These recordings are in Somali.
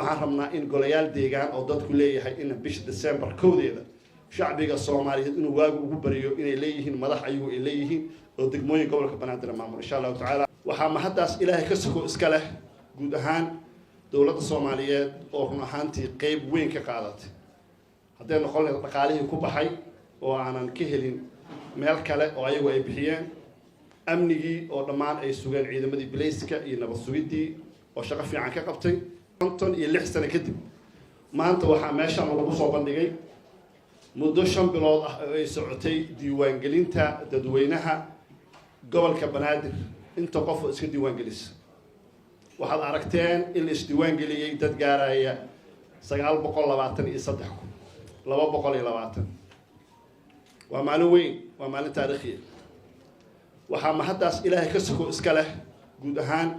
waxaan rabnaa in golayaal deegaan oo dadku leeyahay in bisha December kowdeeda shacbiga Soomaaliyeed inuu waagu ugu bariyo inay leeyihiin madax ayagu ay leeyihiin oo degmooyin gobolka Banaadir maamul insha Allah taala waxa ma haddaas Ilaahay ka sugo iska leh guud ahaan dawladda Soomaaliyeed oo run ahaantii qayb weyn ka qaadatay haddii noqon lahayd dhaqaalihii ku baxay oo aanan ka helin meel kale oo ayagu ay bixiyeen amnigii oo dhammaan ay sugeen ciidamadii bilayska iyo nabad sugidii oo shaqo fiican ka qabtay 56 sano kadib maanta waxaa meeshan lagu soo bandhigay muddo 5 bilood ah oo ay socotay diiwaangelinta dadweynaha gobolka Banaadir inta qof iska diiwaangelis waxaad aragteen in la isdiiwaangeliyay dad gaaraya 923 220 waa maalin weyn waa maalin taariikhi waxa ma haddaas Ilaahay ka sugo iska leh guud ahaan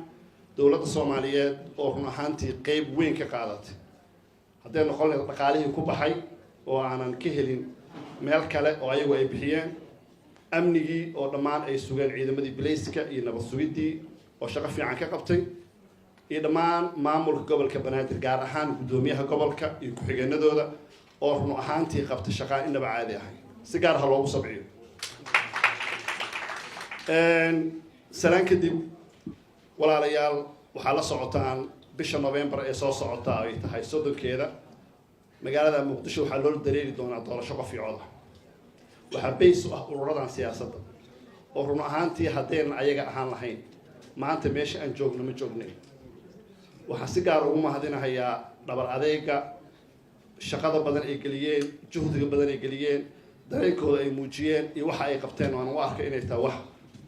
dawladda Soomaaliyeed oo run ahaantii qayb weyn ka qaadatay haddii noqon lahayd dhaqaalihii ku baxay oo aanan ka helin meel kale oo ayagu ay bixiyeen amnigii oo dhammaan ay sugeen ciidamadii bilayska iyo nabad sugidii oo shaqo fiican ka qabtay iyo dhammaan maamulka gobolka Banaadir gaar ahaan gudoomiyaha gobolka iyo ku-xigeenadooda oo run ahaantii qabtay shaqo inaba caadi ah si gaar ah loogu sabciyo salaan kadib walaalayaal waxaa la socotaan bisha November ee soo socota ay tahay sodonkeeda magaalada Muqdisho waxaa loo dareeri doonaa doorasho qof iyo cod waxaa beys u ah ururadan siyaasadda oo run ahaantii haddeen ayaga ahaan lahayn maanta meesha aan joogno ma joognay waxaa si gaar ugu mahadinayaa dhabar adeega shaqada badan ay geliyeen juhdiga badan ay geliyeen dareenkooda ay muujiyeen iyo waxa ay qabteen waan u arkay inay tahay wax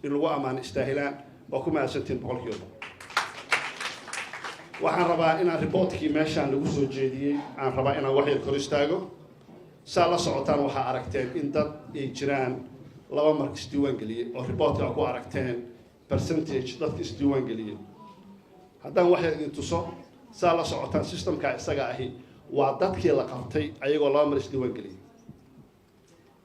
in lagu amaan istaahilaan oo ku mahadsantiin boqolkiiba waxaan rabaa inaan reportkii meeshaan lagu soo jeediyey aan rabaa inaan wax yar kor istaago saa la socotaan waxaa aragteen in dad ay jiraan laba mar isdiiwaan geliyey oo reportka ku aragteen percentage dadka isdiiwaan geliyey haddaan wax yar idin tuso saa la socotaan systemka isaga ahi waa dadkii la qabtay ayagoo laba mar isdiiwaan geliyey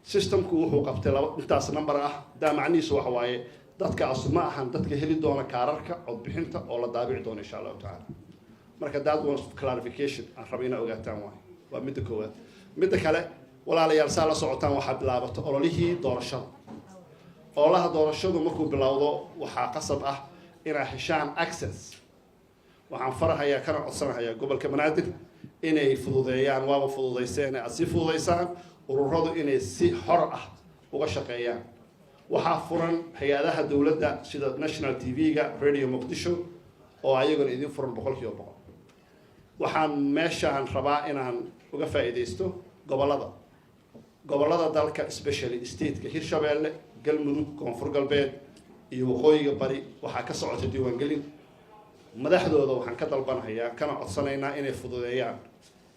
systemku wuxuu qabtay intaas number ah daa macnihiisu waxa waaye dadkaas ma ahan dadka heli doona kaararka codbixinta oo la daabici doono insha Allah taala marka that was clarification aan rabay inaad ogaataan waa midda koowaad midda kale walaalayaal saa la socotaan waxaa bilaabatay ololihii doorashada ololaha doorashadu markuu bilowdo waxaa qasab ah inay heshaan access waxaan farahayaa kana codsanayaa gobolka Banaadir inay fududeeyaan waaba fududeyseen ay si fududeysaan ururadu inay si xor ah uga shaqeeyaan waxaa furan hay'adaha dawladda sida National TV-ga Radio Muqdisho oo ayaguna idin furan boqolkiiba waxaan meeshaan rabaa inaan uga faa'iideysto gobolada dalka especially state-ka Hirshabeelle Galmudug Koonfur Galbeed iyo Waqooyiga Bari waxaa ka socota diiwaangelin madaxdooda waxaan ka dalbanayaa kana codsanaynaa inay fududeeyaan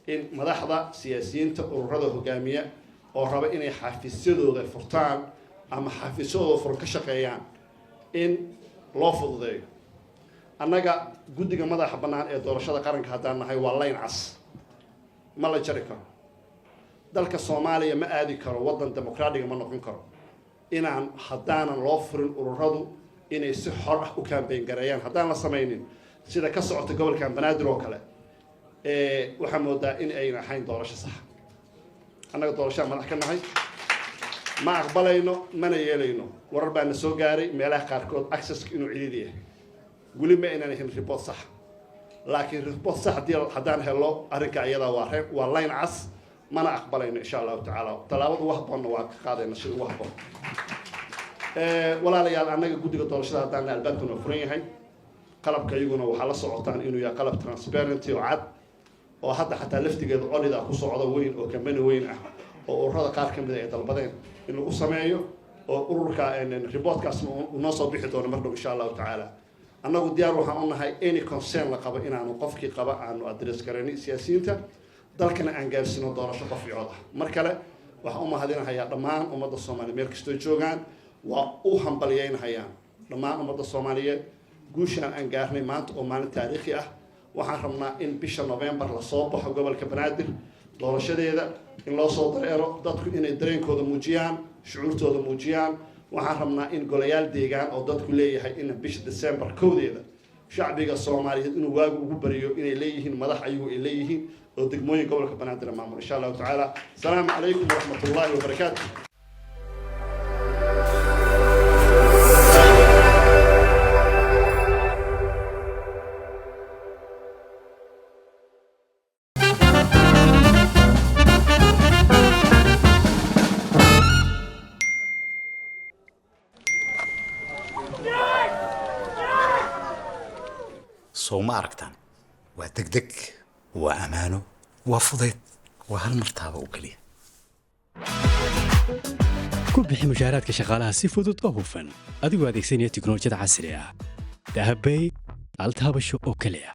in madaxda siyaasiyiinta ururada hogaamiya oo raba inay xafiisyadooda furtaan ama xafiisyadooda furan ka shaqeeyaan in loo fududeeyo annaga guddiga madaxa bannaan ee doorashada qaranka haddaan nahay waa line cas ma la jari karo dalka Soomaaliya ma aadi karo waddan dimuqraadiga ma noqon karo inaan haddaanan loo furin ururadu inay si xor ah u campaign gareeyaan haddaan la samaynin sida ka socota gobolkan Banaadir oo kale waxaa moodaa in ayna ahayn doorasho sax annaga doorasho madax ka nahay ma aqbalayno mana yeelayno warar baan soo gaaray meelaha qaarkood access inuu ciliid yahay wali ma inaan ahayn report sax laakiin report sax haddaan helo arrinka iyada waa line cas mana aqbalayno insha Allah taala talaabadu wax badan waa ka qaadayna si wax badan walaalayaal annaga guddiga doorashada haddaan albaabkuna furan yahay qalabka iyaguna waxaa la socotaan inuu yahay qalab transparency oo cad oo hadda xataa laftigeeda olida ku socda weyn oo company weyn ah oo ururada qaar ka mid ah ay dalbadeen in lagu sameeyo oo ururka reportkaas noo soo bixi doono mar dhow insha Allah taala annagu diyaar waxaan u nahay any concern la qabo inaanu qofkii qaba aanu address gareynay siyaasiyiinta dalkana aan gaarsino doorasho qof iyo cod ah mar kale waxaan u mahadinayaa dhammaan ummadda Soomaaliyeed meel kastoo joogaan waa u hambalyeynayaan dhammaan ummadda Soomaaliyeed guushaan aan gaarnay maanta oo maalin taariikhi ah waxaan rabnaa in bisha November la soo baxo gobolka Banaadir doorashadeeda in loo soo dareero dadku inay dareenkooda muujiyaan shucuurtooda muujiyaan waxaan rabnaa in golayaal deegaan oo dadku leeyahay in bisha December kowdeeda shacbiga Soomaaliyeed inuu waagu ugu bariyo inay leeyihiin madax ayagu ay leeyihiin oo degmooyin gobolka Banaadir maamul insha Allah ta'ala. Assalaamu alaykum wa rahmatullahi wa barakatuh. سوما أركتان وتكدك وأمانه وفضيت وهالمرتابة وكليه ku bixi mushaaraadka shaqaalaha si fudud oo hufan adigoo adeegsanaya tiknoolajiyada casriga ah dahabay altaabasho oo kaliya